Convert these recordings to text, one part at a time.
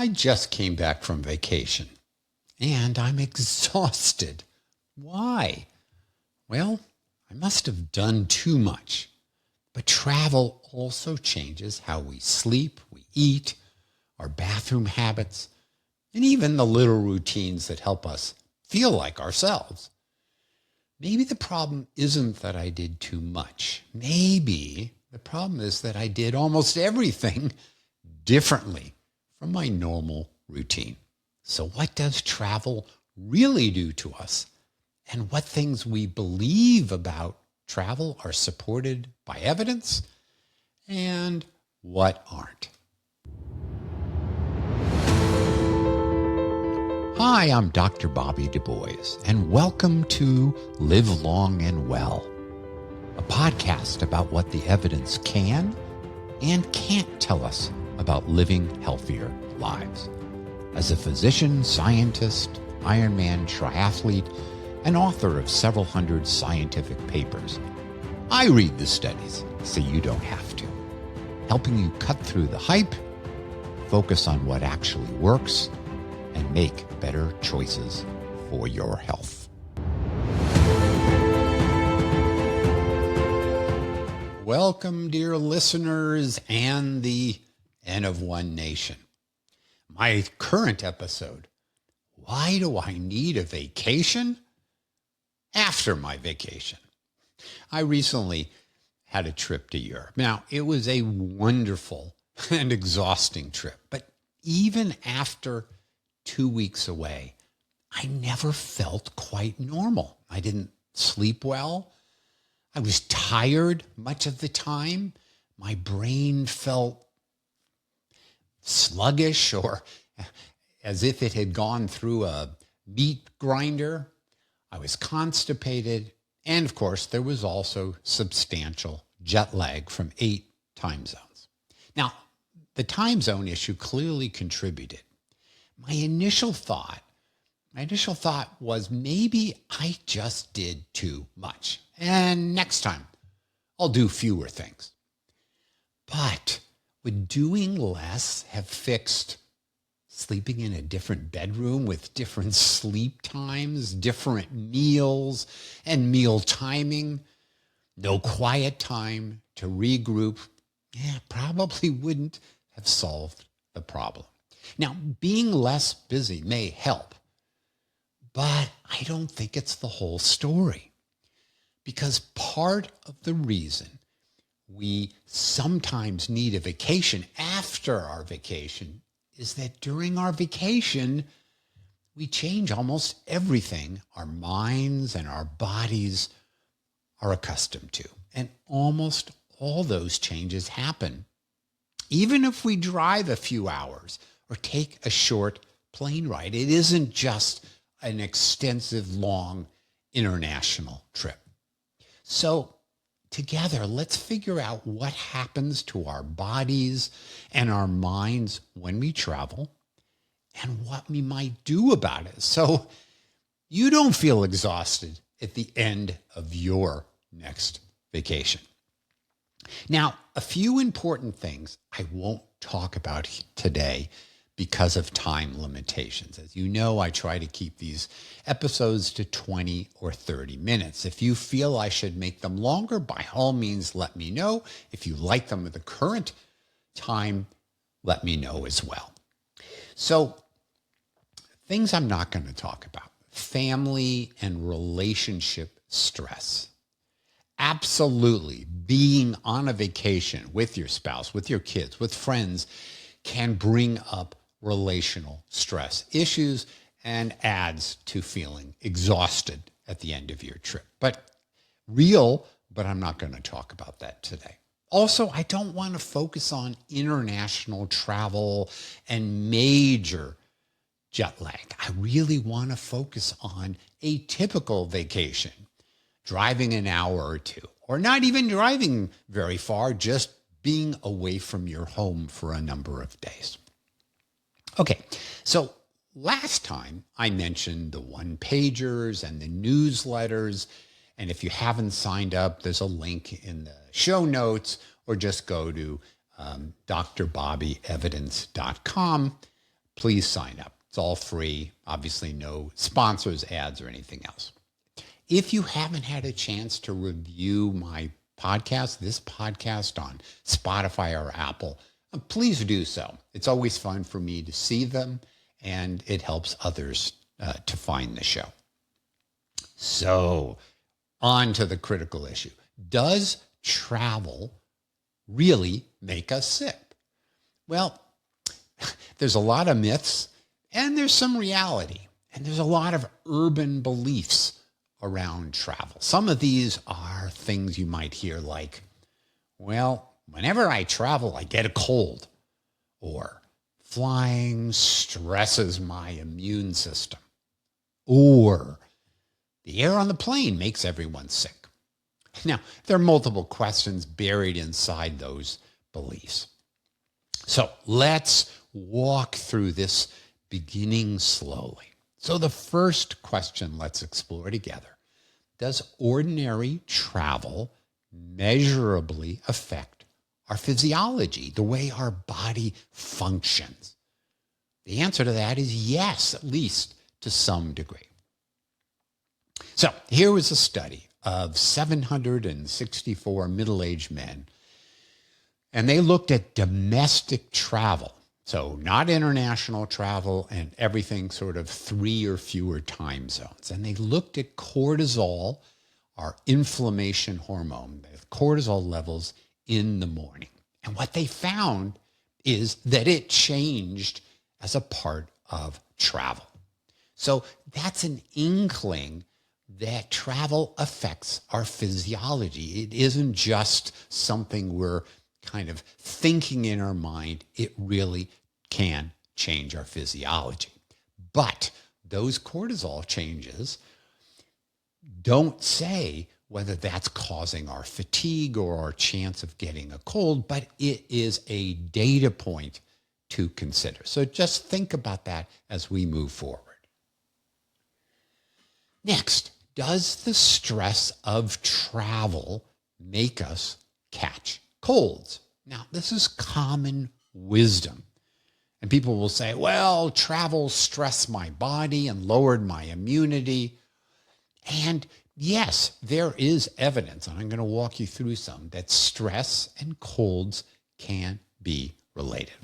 I just came back from vacation and I'm exhausted. Why? Well, I must have done too much. But travel also changes how we sleep, we eat, our bathroom habits, and even the little routines that help us feel like ourselves. Maybe the problem isn't that I did too much. Maybe the problem is that I did almost everything differently from my normal routine. So what does travel really do to us? And what things we believe about travel are supported by evidence and what aren't? Hi, I'm Dr. Bobby Du Bois, and welcome to Live Long and Well, a podcast about what the evidence can and can't tell us about living healthier lives. As a physician, scientist, Ironman triathlete, and author of several hundred scientific papers, I read the studies so you don't have to, helping you cut through the hype, focus on what actually works, and make better choices for your health. Welcome, dear listeners, and the N of One Nation. My current episode, Why Do I Need a Vacation? After my vacation. I recently had a trip to Europe. Now, it was a wonderful and exhausting trip, but even after 2 weeks away, I never felt quite normal. I didn't sleep well. I was tired much of the time. My brain felt sluggish or as if it had gone through a meat grinder. I was constipated. And of course, there was also substantial jet lag from 8 time zones. Now, the time zone issue clearly contributed. My initial thought was maybe I just did too much. And next time, I'll do fewer things. But would doing less have fixed sleeping in a different bedroom with different sleep times, different meals, and meal timing, no quiet time to regroup? Probably wouldn't have solved the problem. Now, being less busy may help, but I don't think it's the whole story. Because part of the reason we sometimes need a vacation after our vacation is that during our vacation, we change almost everything our minds and our bodies are accustomed to. And almost all those changes happen, even if we drive a few hours or take a short plane ride. It isn't just an extensive, long international trip. So together, let's figure out what happens to our bodies and our minds when we travel and what we might do about it so you don't feel exhausted at the end of your next vacation. Now, a few important things I won't talk about today because of time limitations. As you know, I try to keep these episodes to 20 or 30 minutes. If you feel I should make them longer, by all means, let me know. If you like them at the current time, let me know as well. So, things I'm not going to talk about: family and relationship stress. Absolutely, being on a vacation with your spouse, with your kids, with friends can bring up relational stress issues and adds to feeling exhausted at the end of your trip. But I'm not going to talk about that today. Also, I don't want to focus on international travel and major jet lag. I really want to focus on a typical vacation, driving an hour or two, or not even driving very far, just being away from your home for a number of days. Okay, so last time I mentioned the one-pagers and the newsletters, and if you haven't signed up, there's a link in the show notes, or just go to drbobbyevidence.com. please sign up. It's all free. Obviously, no sponsors, ads, or anything else. If you haven't had a chance to review my podcast, this podcast on Spotify or Apple, please do so. It's always fun for me to see them, and it helps others to find the show. So, on to the critical issue. Does travel really make us sick? Well, there's a lot of myths, and there's some reality, and there's a lot of urban beliefs around travel. Some of these are things you might hear like, well, whenever I travel, I get a cold, or flying stresses my immune system, or the air on the plane makes everyone sick. Now, there are multiple questions buried inside those beliefs. So let's walk through this beginning slowly. So the first question let's explore together: does ordinary travel measurably affect our physiology, the way our body functions? The answer to that is yes, at least to some degree. So here was a study of 764 middle-aged men, and they looked at domestic travel. So not international travel and everything sort of 3 or fewer time zones. And they looked at cortisol, our inflammation hormone, cortisol levels in the morning. And what they found is that it changed as a part of travel. So that's an inkling that travel affects our physiology. It isn't just something we're kind of thinking in our mind. It really can change our physiology. But those cortisol changes don't say whether that's causing our fatigue or our chance of getting a cold, but it is a data point to consider. So just think about that as we move forward. Next, does the stress of travel make us catch colds? Now, this is common wisdom. And people will say, well, travel stressed my body and lowered my immunity. And yes, there is evidence, and I'm going to walk you through some, that stress and colds can be related.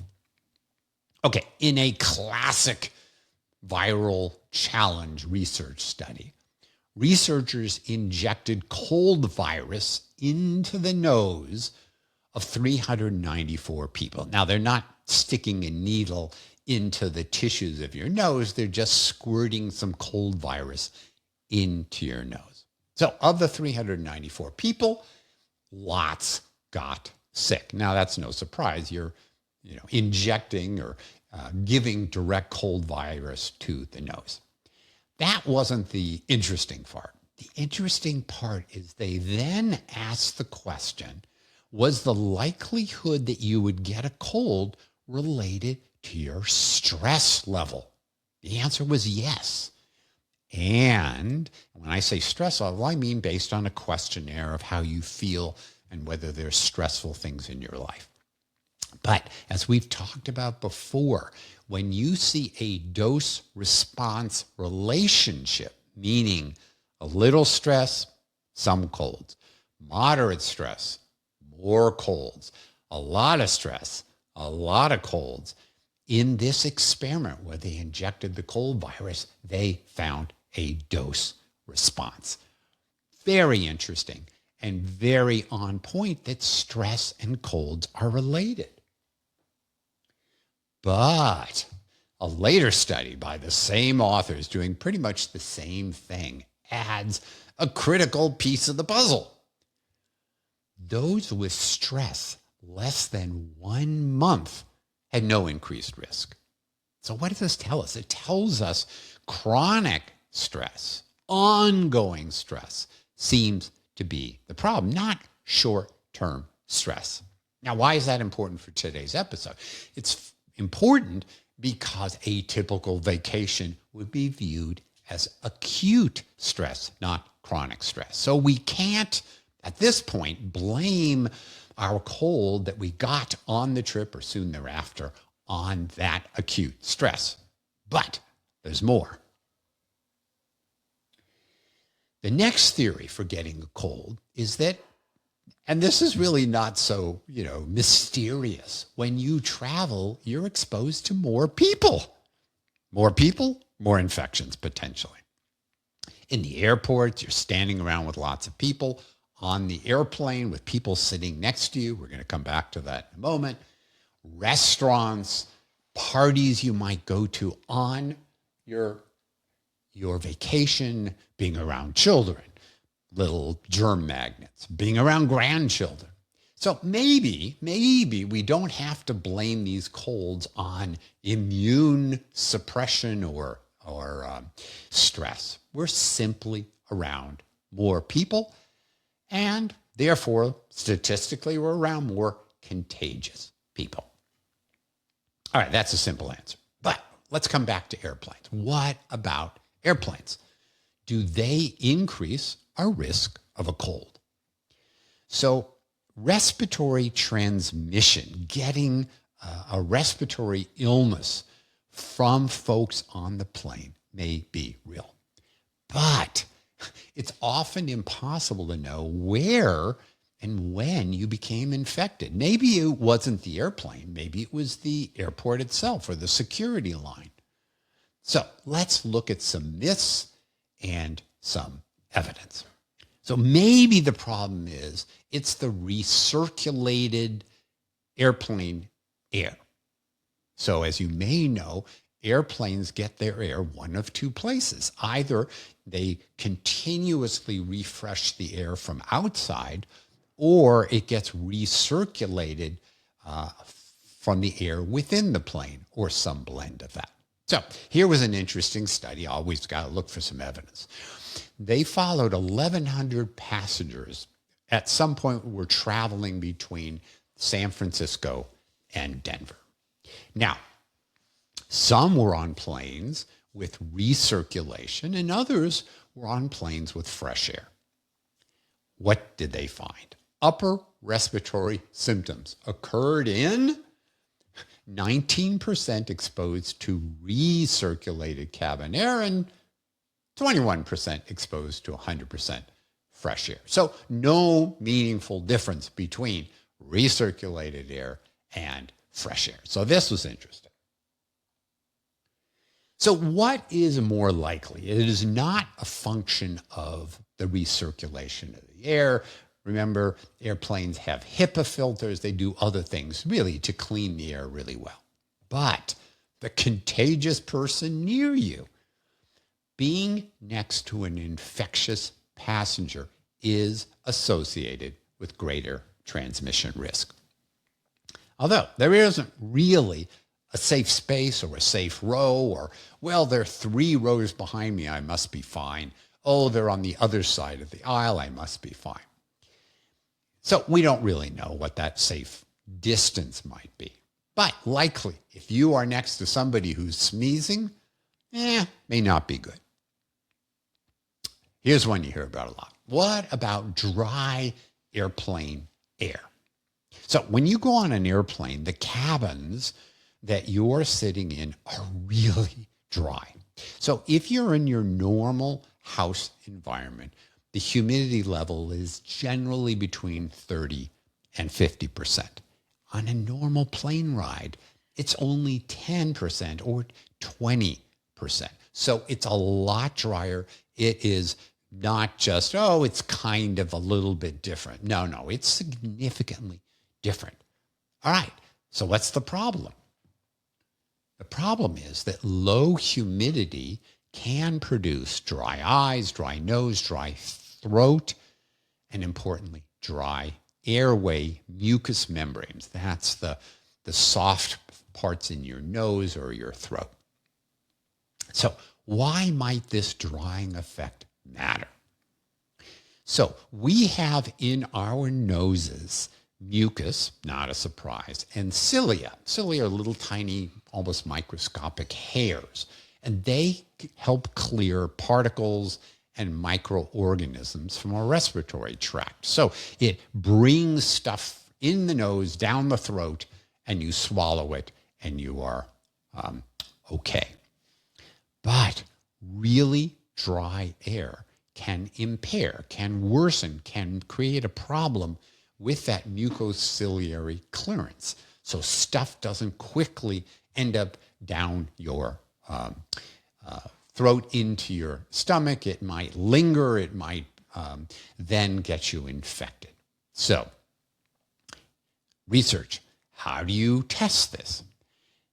Okay, in a classic viral challenge research study, researchers injected cold virus into the nose of 394 people. Now, they're not sticking a needle into the tissues of your nose. They're just squirting some cold virus into your nose. So of the 394 people, lots got sick. Now, that's no surprise. You're injecting or giving direct cold virus to the nose. That wasn't the interesting part. The interesting part is they then asked the question, was the likelihood that you would get a cold related to your stress level? The answer was yes. And when I say stress level, I mean based on a questionnaire of how you feel and whether there's stressful things in your life. But as we've talked about before, when you see a dose-response relationship, meaning a little stress, some colds, moderate stress, more colds, a lot of stress, a lot of colds, in this experiment where they injected the cold virus, they found a dose response. Very interesting and very on point that stress and colds are related. But a later study by the same authors doing pretty much the same thing adds a critical piece of the puzzle. Those with stress less than 1 month had no increased risk. So what does this tell us? It tells us chronic stress, ongoing stress, seems to be the problem, not short-term stress. Now, why is that important for today's episode? It's important because a typical vacation would be viewed as acute stress, not chronic stress. So we can't, at this point, blame our cold that we got on the trip or soon thereafter on that acute stress. But there's more. The next theory for getting a cold is that, and this is really not so, mysterious. When you travel, you're exposed to more people. More people, more infections potentially. In the airports, you're standing around with lots of people. On the airplane with people sitting next to you. We're going to come back to that in a moment. Restaurants, parties you might go to on your vacation, being around children, little germ magnets, being around grandchildren. So maybe we don't have to blame these colds on immune suppression or stress. We're simply around more people, and therefore, statistically, we're around more contagious people. All right, that's a simple answer. But let's come back to airplanes. What about airplanes? Do they increase our risk of a cold? So respiratory transmission, getting a respiratory illness from folks on the plane may be real. But it's often impossible to know where and when you became infected. Maybe it wasn't the airplane. Maybe it was the airport itself or the security line. So let's look at some myths and some evidence. So maybe the problem is it's the recirculated airplane air. So as you may know, airplanes get their air one of two places. Either they continuously refresh the air from outside, or it gets recirculated from the air within the plane, or some blend of that. So here was an interesting study. Always got to look for some evidence. They followed 1,100 passengers at some point were traveling between San Francisco and Denver. Now, some were on planes with recirculation and others were on planes with fresh air. What did they find? Upper respiratory symptoms occurred in 19% exposed to recirculated cabin air and 21% exposed to 100% fresh air. So no meaningful difference between recirculated air and fresh air. So this was interesting. So what is more likely? It is not a function of the recirculation of the air. Remember, airplanes have HEPA filters. They do other things really to clean the air really well. But the contagious person near you, being next to an infectious passenger, is associated with greater transmission risk. Although there isn't really a safe space or a safe row or, well, they're 3 rows behind me, I must be fine. Oh, they're on the other side of the aisle, I must be fine. So we don't really know what that safe distance might be. But likely, if you are next to somebody who's sneezing, may not be good. Here's one you hear about a lot. What about dry airplane air? So when you go on an airplane, the cabins that you're sitting in are really dry. So if you're in your normal house environment, the humidity level is generally between 30 and 50%. On a normal plane ride, it's only 10% or 20%. So it's a lot drier. It is not just, it's kind of a little bit different. No, it's significantly different. All right, so what's the problem? The problem is that low humidity can produce dry eyes, dry nose, dry throat, and importantly, dry airway mucous membranes. That's the soft parts in your nose or your throat. So why might this drying effect matter? So we have in our noses mucus, not a surprise, and cilia. Cilia are little tiny, almost microscopic hairs, and they help clear particles and microorganisms from our respiratory tract. So it brings stuff in the nose, down the throat, and you swallow it, and you are okay. But really dry air can impair, can worsen, can create a problem with that mucociliary clearance. So stuff doesn't quickly end up down your throat into your stomach. It might linger. It might then get you infected. So research, how do you test this?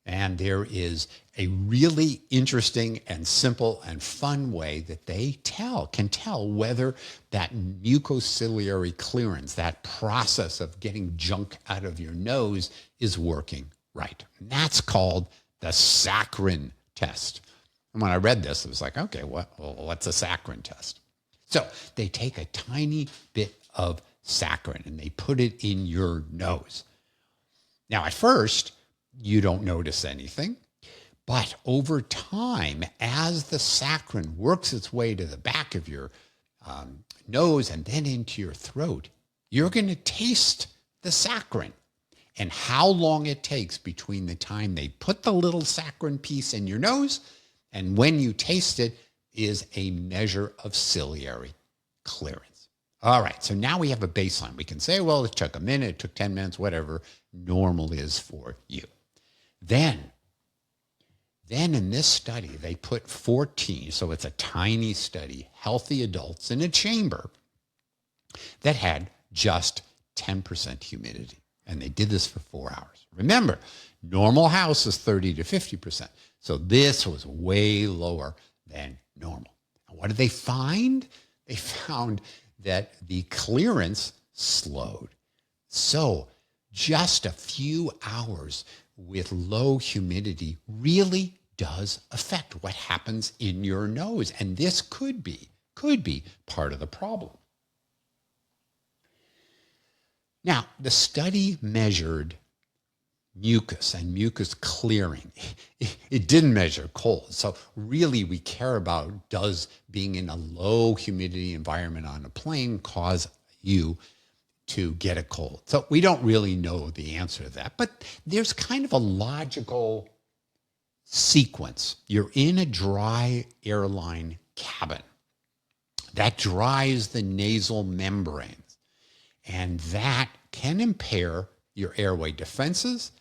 And there is a really interesting and simple and fun way that they can tell whether that mucociliary clearance, that process of getting junk out of your nose, is working right. And that's called the saccharin test. And when I read this, I was like, okay, what's a saccharin test? So they take a tiny bit of saccharin and they put it in your nose. Now, at first, you don't notice anything. But over time, as the saccharin works its way to the back of your nose and then into your throat, you're going to taste the saccharin. And how long it takes between the time they put the little saccharin piece in your nose and when you taste it is a measure of ciliary clearance. All right, so now we have a baseline. We can say, well, it took a minute, it took 10 minutes, whatever normal is for you. Then in this study, they put 14, so it's a tiny study, healthy adults in a chamber that had just 10% humidity. And they did this for 4 hours. Remember, normal house is 30 to 50%. So this was way lower than normal. And what did they find? They found that the clearance slowed. So just a few hours with low humidity really does affect what happens in your nose. And this could be part of the problem. Now, the study measured mucus and mucus clearing. It didn't measure cold. So really we care about, does being in a low humidity environment on a plane cause you to get a cold? So we don't really know the answer to that, but there's kind of a logical sequence. You're in a dry airline cabin. That dries the nasal membranes, and that can impair your airway defenses,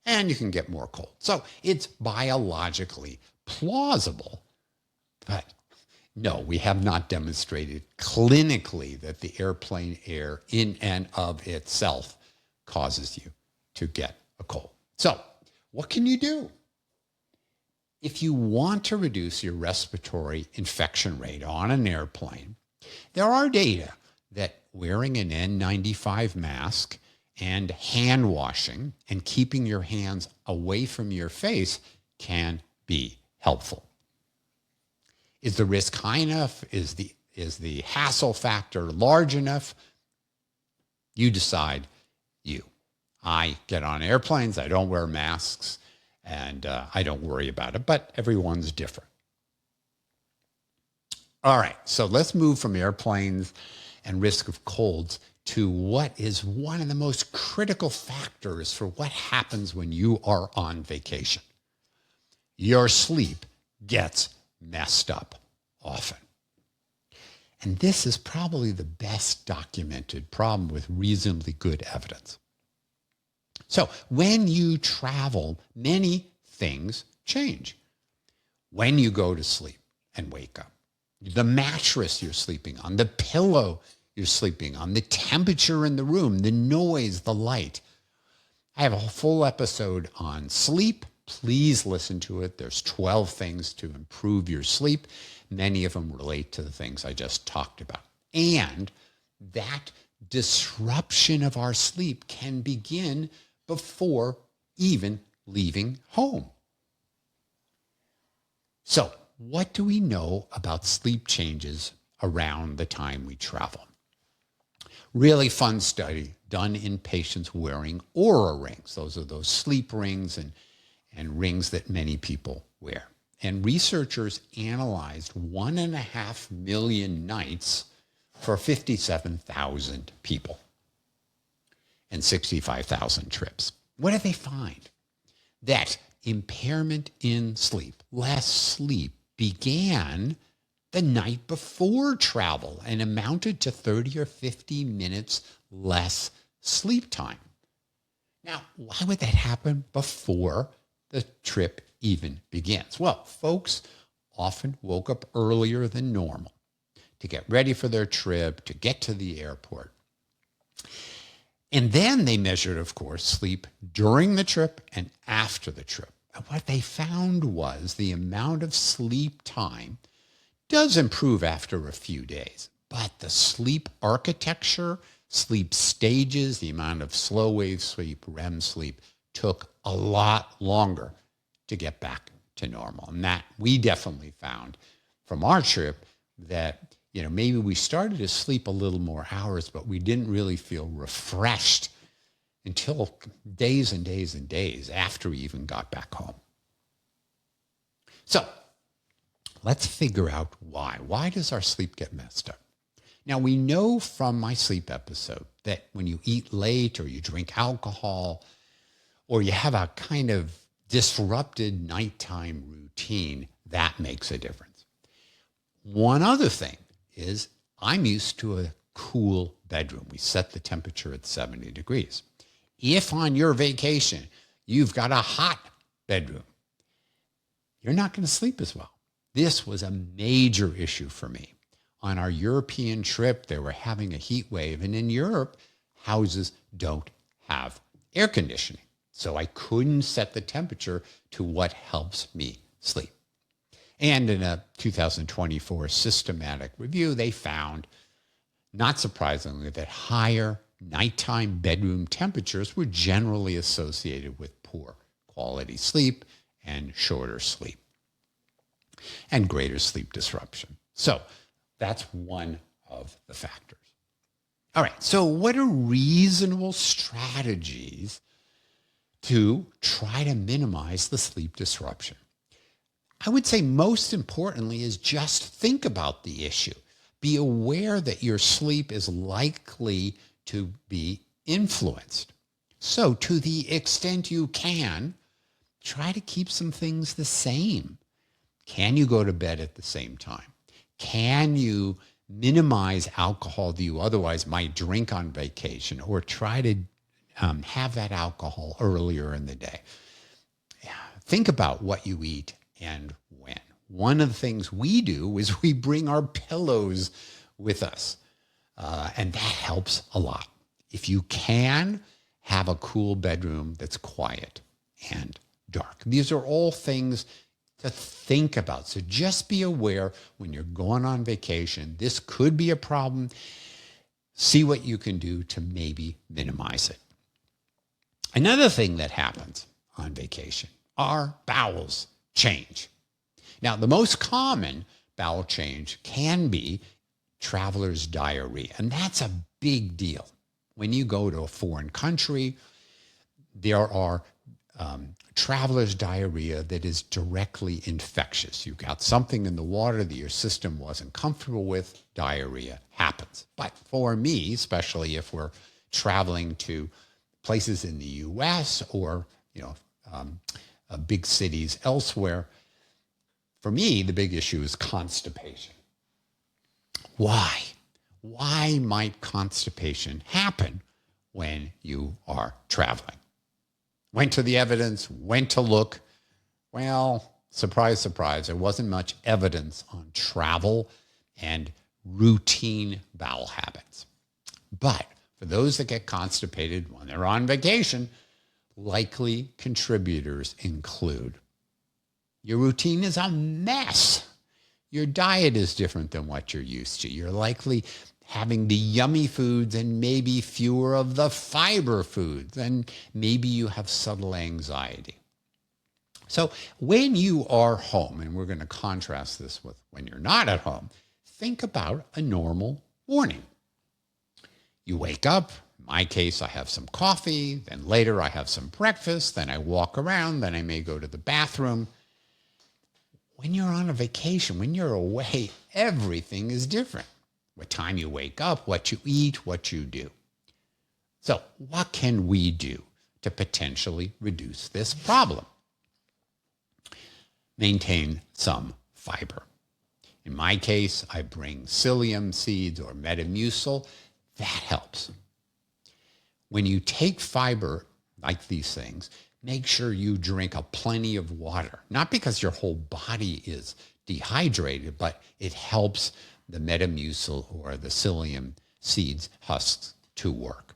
and you can get more cold. So it's biologically plausible, but no, we have not demonstrated clinically that the airplane air in and of itself causes you to get a cold. So what can you do? If you want to reduce your respiratory infection rate on an airplane, there are data that wearing an N95 mask and hand washing and keeping your hands away from your face can be helpful. Is the risk high enough? Is the hassle factor large enough? You decide. I get on airplanes, I don't wear masks, and I don't worry about it, but everyone's different. All right, so let's move from airplanes and risk of colds to what is one of the most critical factors for what happens when you are on vacation. Your sleep gets messed up often. And this is probably the best documented problem with reasonably good evidence. So when you travel, many things change. When you go to sleep and wake up, the mattress you're sleeping on, the pillow you're sleeping on, the temperature in the room, the noise, the light. I have a full episode on sleep. Please listen to it. There's 12 things to improve your sleep. Many of them relate to the things I just talked about. And that disruption of our sleep can begin before even leaving home. So, what do we know about sleep changes around the time we travel? Really fun study done in patients wearing Oura rings. Those are those sleep rings and rings that many people wear. And researchers analyzed 1.5 million nights for 57,000 people and 65,000 trips. What did they find? that impairment in sleep, less sleep, began the night before travel and amounted to 30 or 50 minutes less sleep time. Now, why would that happen before the trip even begins? Well, folks often woke up earlier than normal to get ready for their trip, to get to the airport. And then they measured, of course, sleep during the trip and after the trip. And what they found was the amount of sleep time does improve after a few days, but the sleep architecture, sleep stages, the amount of slow wave sleep, REM sleep, took a lot longer to get back to normal. And that we definitely found from our trip that, maybe we started to sleep a little more hours, but we didn't really feel refreshed until days and days and days after we even got back home. So let's figure out why. Why does our sleep get messed up? Now, we know from my sleep episode that when you eat late or you drink alcohol or you have a kind of disrupted nighttime routine, that makes a difference. One other thing is I'm used to a cool bedroom. We set the temperature at 70 degrees. If on your vacation you've got a hot bedroom, you're not going to sleep as well. This was a major issue for me. On our European trip, they were having a heat wave, and in Europe, houses don't have air conditioning. So I couldn't set the temperature to what helps me sleep. And in a 2024 systematic review, they found, not surprisingly, that higher nighttime bedroom temperatures were generally associated with poor quality sleep and shorter sleep and greater sleep disruption. So that's one of the factors. All right, so what are reasonable strategies to try to minimize the sleep disruption? I would say most importantly is just think about the issue. Be aware that your sleep is likely to be influenced. So to the extent you can, try to keep some things the same. Can you go to bed at the same time? Can you minimize alcohol that you otherwise might drink on vacation, or try to have that alcohol earlier in the day? Think about what you eat and when. One of the things we do is we bring our pillows with us, and that helps a lot. If you can, have a cool bedroom that's quiet and dark. These are all things to think about. So just be aware when you're going on vacation, this could be a problem. See what you can do to maybe minimize it. Another thing that happens on vacation, our bowels change. Now, the most common bowel change can be traveler's diarrhea, and that's a big deal. When you go to a foreign country, there are traveler's diarrhea that is directly infectious. You've got something in the water that your system wasn't comfortable with, diarrhea happens. But for me, especially if we're traveling to places in the US or big cities elsewhere, for me, the big issue is constipation. Why? Why might constipation happen when you are traveling? Went to the evidence, went to look. Well, surprise, surprise, there wasn't much evidence on travel and routine bowel habits. But for those that get constipated when they're on vacation, likely contributors include your routine is a mess. Your diet is different than what you're used to. You're likely having the yummy foods and maybe fewer of the fiber foods, and maybe you have subtle anxiety. So when you are home, and we're going to contrast this with when you're not at home, think about a normal morning. You wake up. In my case, I have some coffee. Then later I have some breakfast. Then I walk around. Then I may go to the bathroom. When you're on a vacation, when you're away, everything is different. What time you wake up, what you eat, what you do. So what can we do to potentially reduce this problem? maintain some fiber. In my case, I bring psyllium seeds or metamucil. That helps. When you take fiber, like these things, make sure you drink a plenty of water. Not because your whole body is dehydrated, but it helps the metamucil or the psyllium seeds husks to work.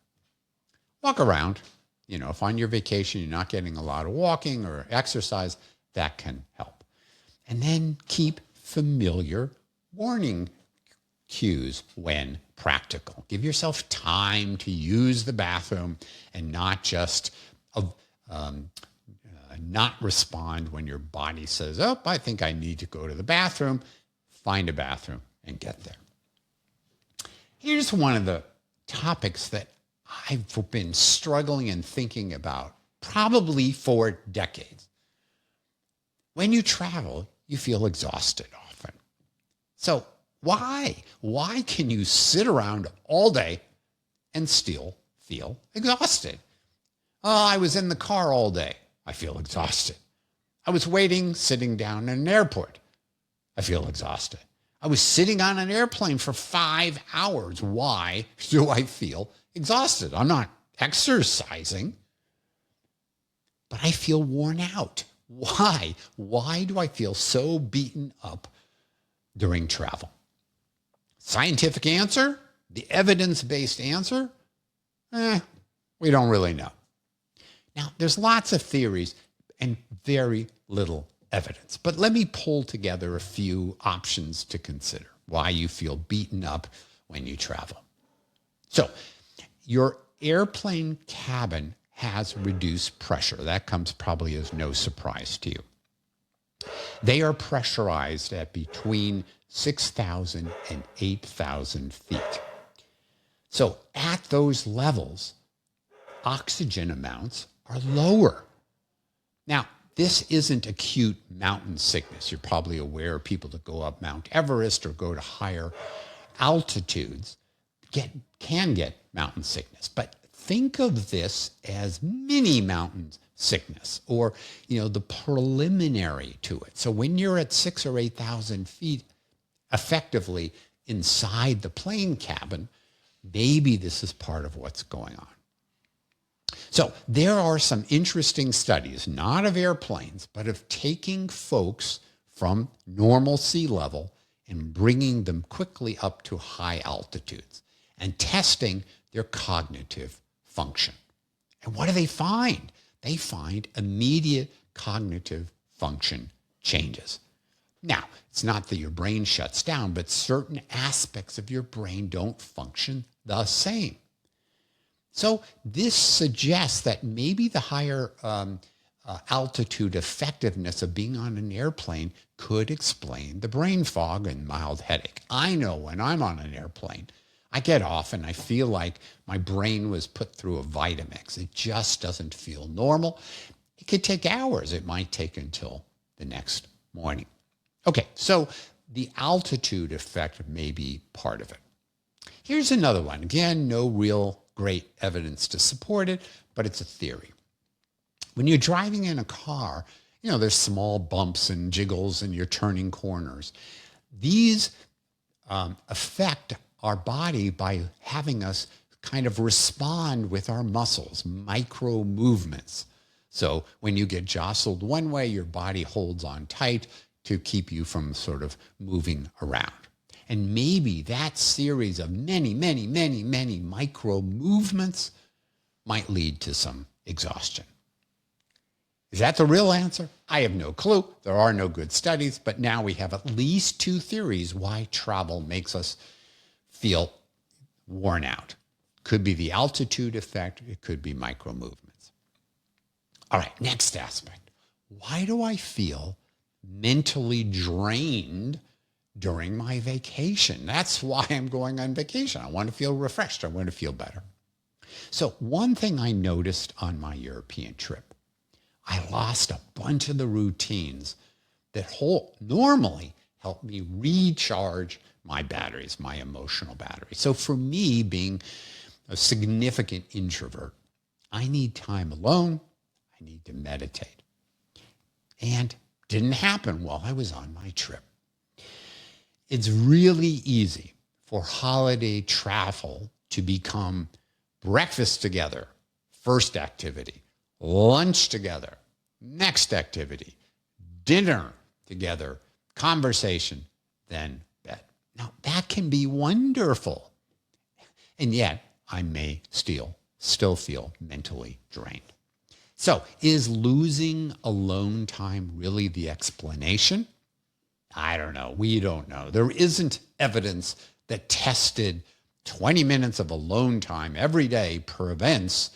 Walk around. If on your vacation you're not getting a lot of walking or exercise, that can help. And then keep familiar warning cues when practical. Give yourself time to use the bathroom and not just not respond when your body says, oh, I think I need to go to the bathroom. Find a bathroom and get there. Here's one of the topics that I've been struggling and thinking about probably for decades. When you travel, you feel exhausted often. So why? Why can you sit around all day and still feel exhausted? Oh, I was in the car all day. I feel exhausted. I was sitting down in an airport. I feel exhausted. I was sitting on an airplane for 5 hours. Why do I feel exhausted? I'm not exercising, but I feel worn out. Why? Why do I feel so beaten up during travel? Scientific answer? The evidence-based answer? We don't really know. Now, there's lots of theories and very little evidence, but let me pull together a few options to consider why you feel beaten up when you travel. So, your airplane cabin has reduced pressure. That comes probably as no surprise to you. They are pressurized at between 6,000 and 8,000 feet. So at those levels, oxygen amounts are lower. Now, this isn't acute mountain sickness. You're probably aware of people that go up Mount Everest or go to higher altitudes can get mountain sickness. But think of this as mini mountain sickness or, the preliminary to it. So when you're at 6,000 or 8,000 feet, effectively inside the plane cabin, maybe this is part of what's going on. So there are some interesting studies, not of airplanes, but of taking folks from normal sea level and bringing them quickly up to high altitudes and testing their cognitive function. And what do they find? They find immediate cognitive function changes. Now, it's not that your brain shuts down, but certain aspects of your brain don't function the same. So this suggests that maybe the higher altitude effectiveness of being on an airplane could explain the brain fog and mild headache. I know when I'm on an airplane, I get off and I feel like my brain was put through a Vitamix. It just doesn't feel normal. It could take hours. It might take until the next morning. Okay, so the altitude effect may be part of it. Here's another one. Again, no real great evidence to support it, but it's a theory. When you're driving in a car, there's small bumps and jiggles and you're turning corners. These affect our body by having us kind of respond with our muscles, micro movements. So when you get jostled one way, your body holds on tight to keep you from sort of moving around. And maybe that series of many micro movements might lead to some exhaustion. Is that the real answer? I have no clue. There are no good studies, but now we have at least two theories why travel makes us feel worn out. Could be the altitude effect. It could be micro movements. All right, next aspect. Why do I feel mentally drained during my vacation? That's why I'm going on vacation. I want to feel refreshed. I want to feel better. So one thing I noticed on my European trip, I lost a bunch of the routines that normally help me recharge my batteries, my emotional batteries. So for me, being a significant introvert, I need time alone. I need to meditate. And Didn't happen while I was on my trip. It's really easy for holiday travel to become breakfast together, first activity, lunch together, next activity, dinner together, conversation, then bed. Now, that can be wonderful. And yet, I may still feel mentally drained. So, is losing alone time really the explanation? I don't know. We don't know. There isn't evidence that tested 20 minutes of alone time every day prevents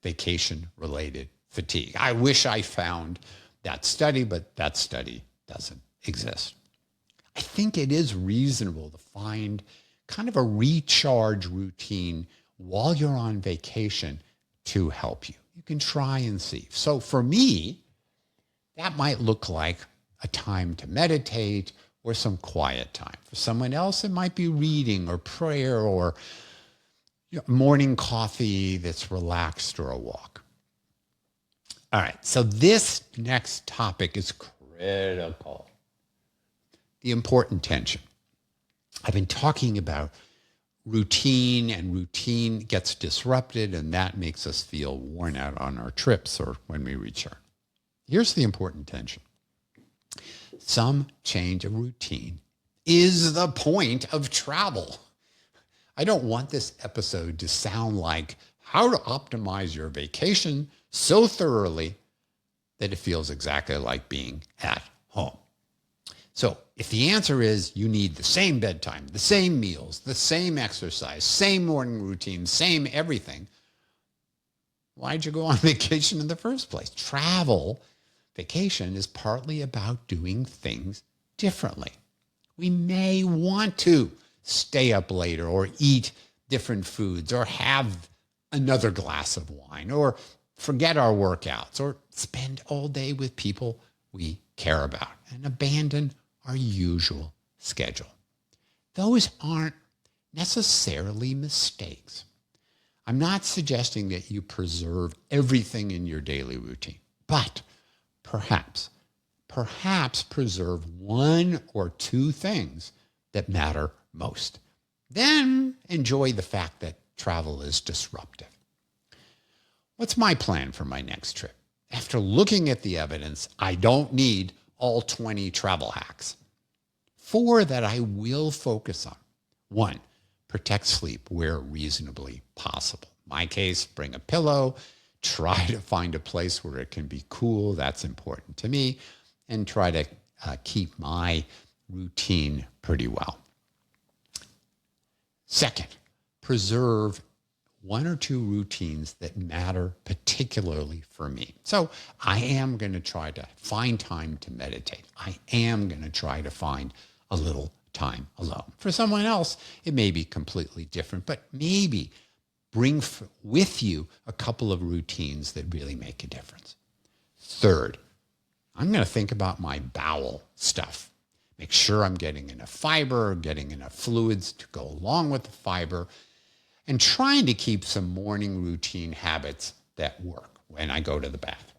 vacation-related fatigue. I wish I found that study, but that study doesn't exist. I think it is reasonable to find kind of a recharge routine while you're on vacation to help you. You can try and see. So for me, that might look like a time to meditate or some quiet time. For someone else, it might be reading or prayer or morning coffee that's relaxed or a walk. All right, so this next topic is critical. The important tension. I've been talking about routine, and routine gets disrupted, and that makes us feel worn out on our trips or when we return. Here's the important tension. Some change of routine is the point of travel. I don't want this episode to sound like how to optimize your vacation so thoroughly that it feels exactly like being at home. So if the answer is you need the same bedtime, the same meals, the same exercise, same morning routine, same everything, why'd you go on vacation in the first place? Vacation is partly about doing things differently. We may want to stay up later or eat different foods or have another glass of wine or forget our workouts or spend all day with people we care about and abandon our usual schedule. Those aren't necessarily mistakes. I'm not suggesting that you preserve everything in your daily routine, but perhaps preserve one or two things that matter most. Then enjoy the fact that travel is disruptive. What's my plan for my next trip? After looking at the evidence, I don't need all 20 travel hacks. 4 that I will focus on. 1, protect sleep where reasonably possible. In my case, bring a pillow, try to find a place where it can be cool. That's important to me. And try to keep my routine pretty well. Second, preserve 1 or 2 routines that matter particularly for me. So I am going to try to find time to meditate. I am going to try to find a little time alone. For someone else, it may be completely different, but maybe bring with you a couple of routines that really make a difference. Third, I'm going to think about my bowel stuff. Make sure I'm getting enough fiber, getting enough fluids to go along with the fiber, and trying to keep some morning routine habits that work when I go to the bathroom.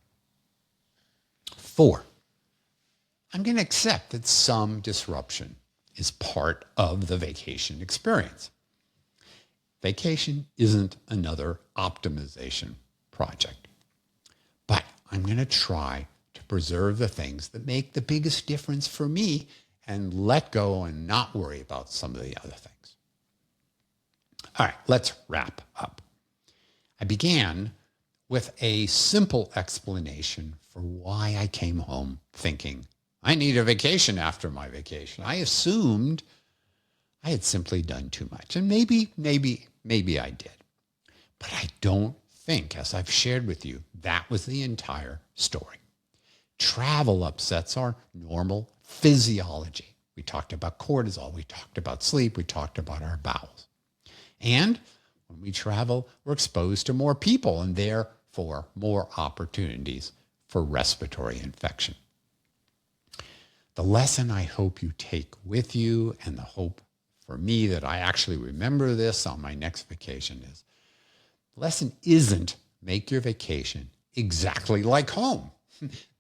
4, I'm going to accept that some disruption is part of the vacation experience. Vacation isn't another optimization project, but I'm going to try to preserve the things that make the biggest difference for me and let go and not worry about some of the other things. All right, let's wrap up. I began with a simple explanation for why I came home thinking I need a vacation after my vacation. I assumed I had simply done too much, and maybe I did. But I don't think, as I've shared with you, that was the entire story. Travel upsets our normal physiology. We talked about cortisol, we talked about sleep, we talked about our bowels. And when we travel, we're exposed to more people and therefore more opportunities for respiratory infection. The lesson I hope you take with you, and the hope for me that I actually remember this on my next vacation, is the lesson isn't make your vacation exactly like home.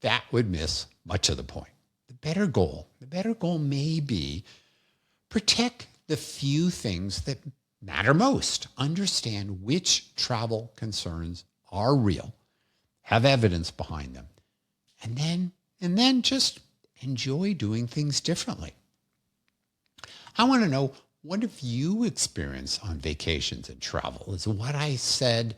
that would miss much of the point. The better goal may be protect the few things that matter most. Understand which travel concerns are real, have evidence behind them, and then just enjoy doing things differently. I want to know, what have you experienced on vacations and travel? Is what I said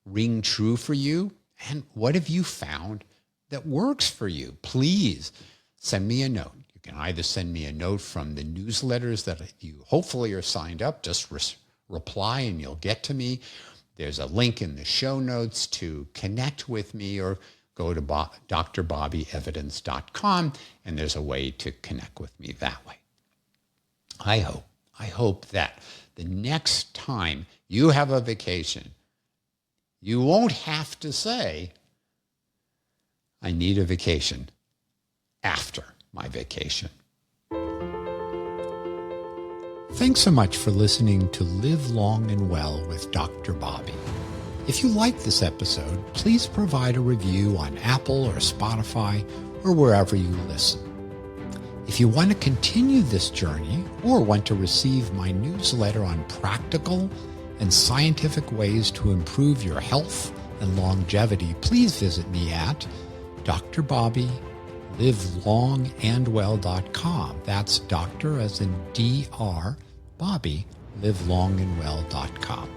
ring true for you? And what have you found that works for you? Please send me a note. You can either send me a note from the newsletters that you hobefully are signed up. Just reply and you'll get to me. There's a link in the show notes to connect with me, or go to drbobbyevidence.com, and there's a way to connect with me that way. I hope that the next time you have a vacation, you won't have to say, I need a vacation after my vacation. Thanks so much for listening to Live Long and Well with Dr. Bobby. If you like this episode, please provide a review on Apple or Spotify or wherever you listen. If you want to continue this journey or want to receive my newsletter on practical and scientific ways to improve your health and longevity, please visit me at drbobbylivlongandwell.com. That's doctor as in DR, Bobby, livelongandwell.com.